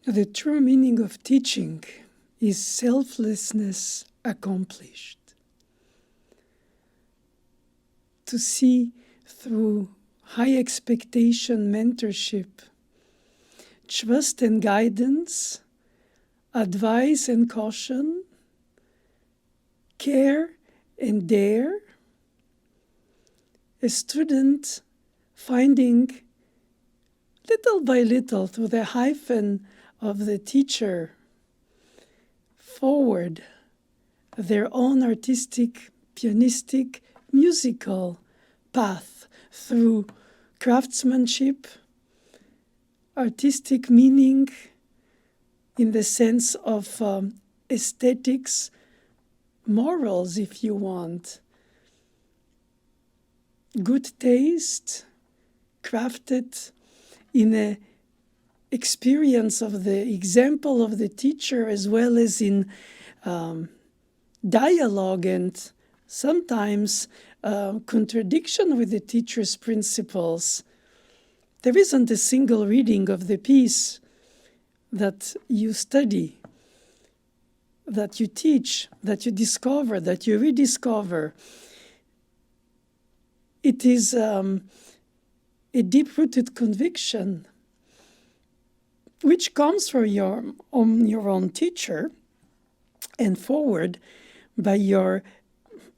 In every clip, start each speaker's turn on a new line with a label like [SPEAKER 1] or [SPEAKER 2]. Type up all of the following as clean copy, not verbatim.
[SPEAKER 1] The true meaning of teaching is selflessness accomplished. To see through high expectation mentorship, trust and guidance, advice and caution, care and dare, a student finding little by little through the hyphen of the teacher forward their own artistic, pianistic, musical path through craftsmanship, artistic meaning in the sense of aesthetics, morals, if you want, good taste, crafted in a experience of the example of the teacher, as well as in dialogue and sometimes contradiction with the teacher's principles. There isn't a single reading of the piece that you study, that you teach, that you discover, that you rediscover. It is a deep-rooted conviction which comes from your own teacher and forward by your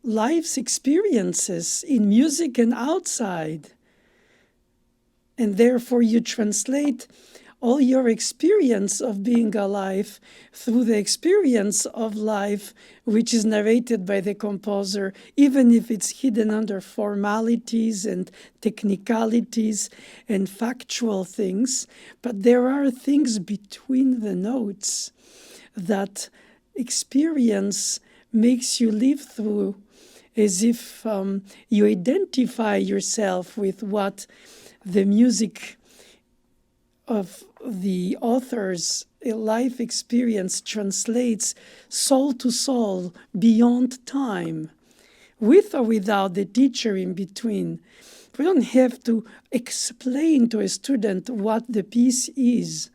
[SPEAKER 1] life's experiences in music and outside. And therefore you translate all your experience of being alive through the experience of life which is narrated by the composer, even if it's hidden under formalities and technicalities and factual things. But there are things between the notes that experience makes you live through, as if you identify yourself with what the music of the author's life experience translates soul to soul beyond time, with or without the teacher in between. We don't have to explain to a student what the piece is.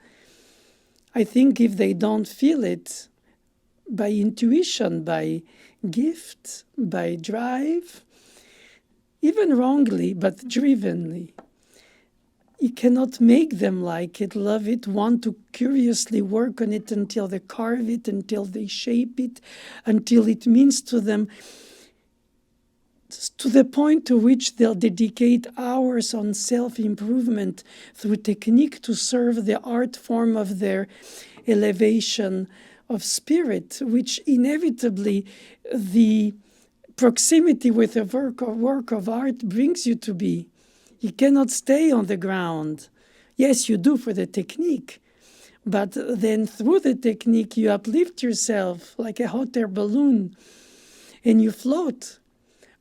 [SPEAKER 1] I think if they don't feel it by intuition, by gift, by drive, even wrongly, but drivenly, you cannot make them like it, love it, want to curiously work on it until they carve it, until they shape it, until it means to them, to the point to which they'll dedicate hours on self-improvement through technique to serve the art form of their elevation of spirit, which inevitably the proximity with a work of art brings you to be. You cannot stay on the ground. Yes, you do for the technique, but then through the technique you uplift yourself like a hot air balloon and you float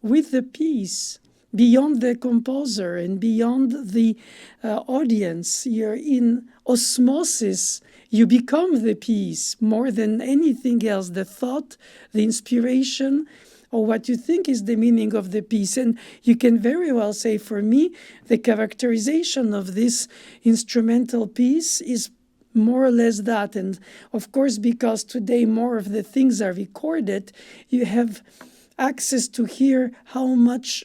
[SPEAKER 1] with the piece beyond the composer and beyond the audience. You're in osmosis. You become the piece more than anything else, the thought, the inspiration, or what you think is the meaning of the piece. And you can very well say, for me, the characterization of this instrumental piece is more or less that. And of course, because today more of the things are recorded, you have access to hear how much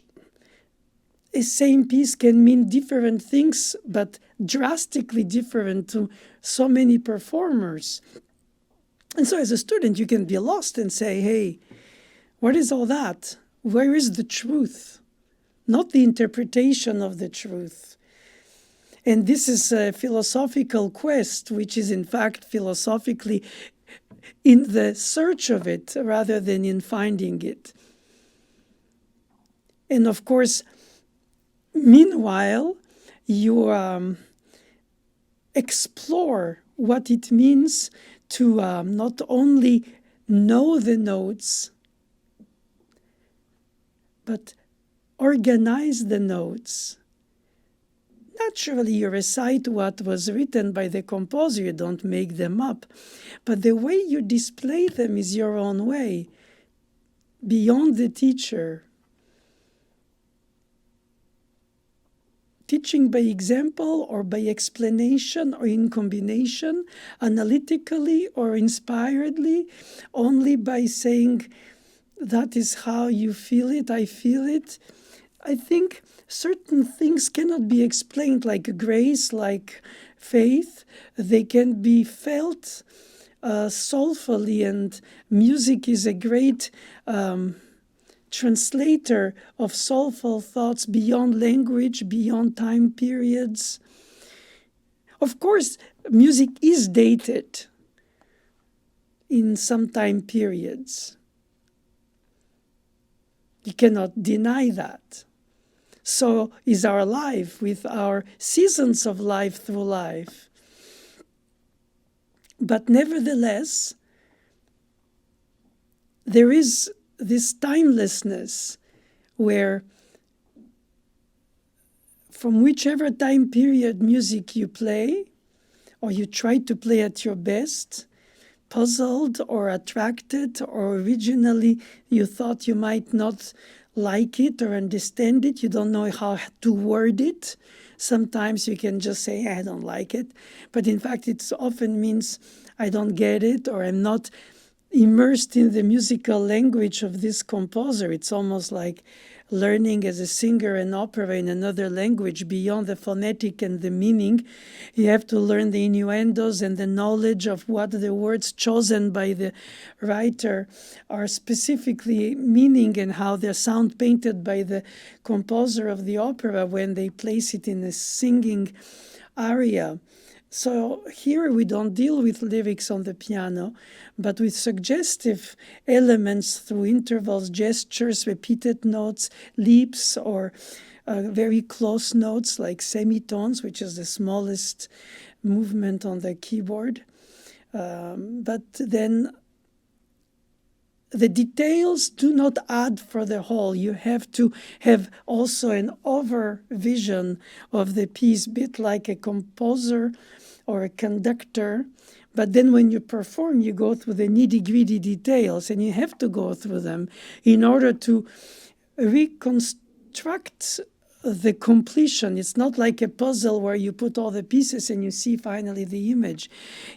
[SPEAKER 1] a same piece can mean different things, but drastically different to so many performers. And so as a student, you can be lost and say, hey, what is all that? Where is the truth? Not the interpretation of the truth. And this is a philosophical quest, which is in fact philosophically in the search of it rather than in finding it. And of course, meanwhile, you explore what it means to not only know the notes, but organize the notes. Naturally, you recite what was written by the composer, you don't make them up. But the way you display them is your own way, beyond the teacher. teaching by example or by explanation or in combination, analytically or inspiredly, only by saying, that is how you feel it, I feel it. I think certain things cannot be explained, like grace, like faith. They can be felt soulfully, and music is a great translator of soulful thoughts beyond language, beyond time periods. Of course, music is dated in some time periods. You cannot deny that. So is our life, with our seasons of life through life. But nevertheless, there is this timelessness where, from whichever time period music you play, or you try to play at your best, puzzled or attracted, or originally you thought you might not like it or understand it, you don't know how to word it. Sometimes you can just say, I don't like it. But in fact, it often means I don't get it, or I'm not immersed in the musical language of this composer. It's almost like learning as a singer an opera in another language beyond the phonetic and the meaning. You have to learn the innuendos and the knowledge of what the words chosen by the writer are specifically meaning, and how their sound painted by the composer of the opera when they place it in a singing aria. So here we don't deal with lyrics on the piano, but with suggestive elements through intervals, gestures, repeated notes, leaps, or very close notes like semitones, which is the smallest movement on the keyboard. But then the details do not add for the whole. You have to have also an over vision of the piece, bit like a composer or a conductor. But then when you perform, you go through the nitty-gritty details, and you have to go through them in order to reconstruct the completion. It's not like a puzzle where you put all the pieces and you see finally the image.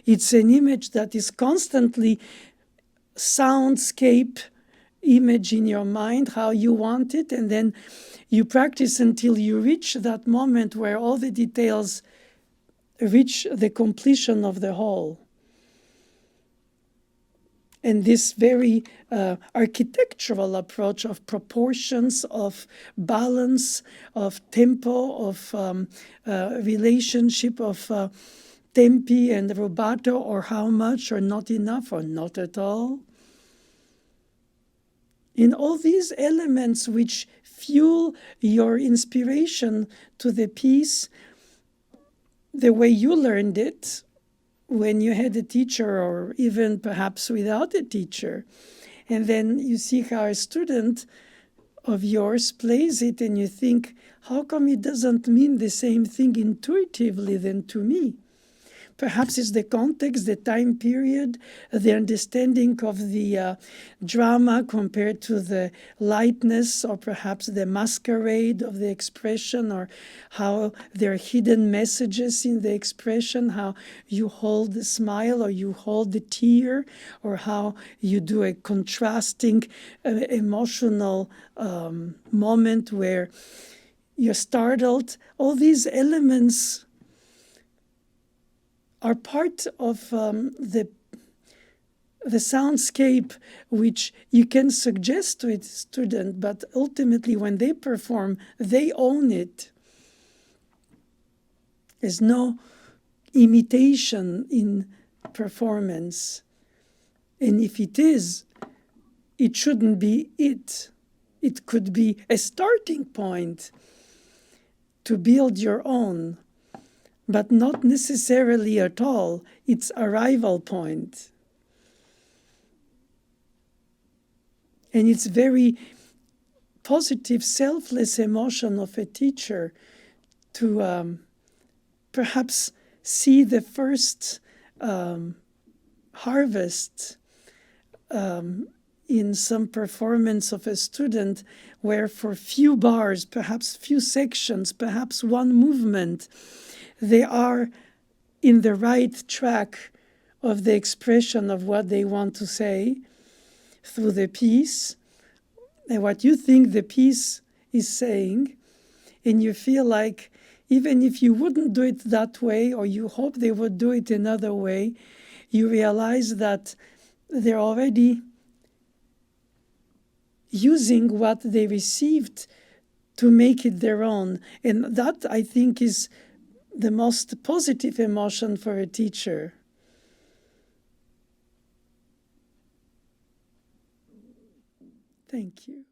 [SPEAKER 1] It's an image that is constantly soundscape image in your mind, how you want it, and then you practice until you reach that moment where all the details reach the completion of the whole. And this very architectural approach of proportions, of balance, of tempo, of relationship, of tempi and rubato, or how much, or not enough, or not at all. In all these elements which fuel your inspiration to the piece, the way you learned it when you had a teacher, or even perhaps without a teacher. And then you see how a student of yours plays it, and you think, how come it doesn't mean the same thing intuitively than to me? Perhaps it's the context, the time period, the understanding of the drama compared to the lightness, or perhaps the masquerade of the expression, or how there are hidden messages in the expression, how you hold the smile or you hold the tear, or how you do a contrasting emotional moment where you're startled. All these elements are part of the soundscape which you can suggest to a student, but ultimately when they perform, they own it. There's no imitation in performance. And if it is, it shouldn't be it. It could be a starting point to build your own, but not necessarily at all its arrival point. And it's very positive, selfless emotion of a teacher to perhaps see the first harvest in some performance of a student where for few bars, perhaps few sections, perhaps one movement, they are in the right track of the expression of what they want to say through the piece, and what you think the piece is saying, and you feel like even if you wouldn't do it that way, or you hope they would do it another way, you realize that they're already using what they received to make it their own. And that, I think, is the most positive emotion for a teacher. Thank you.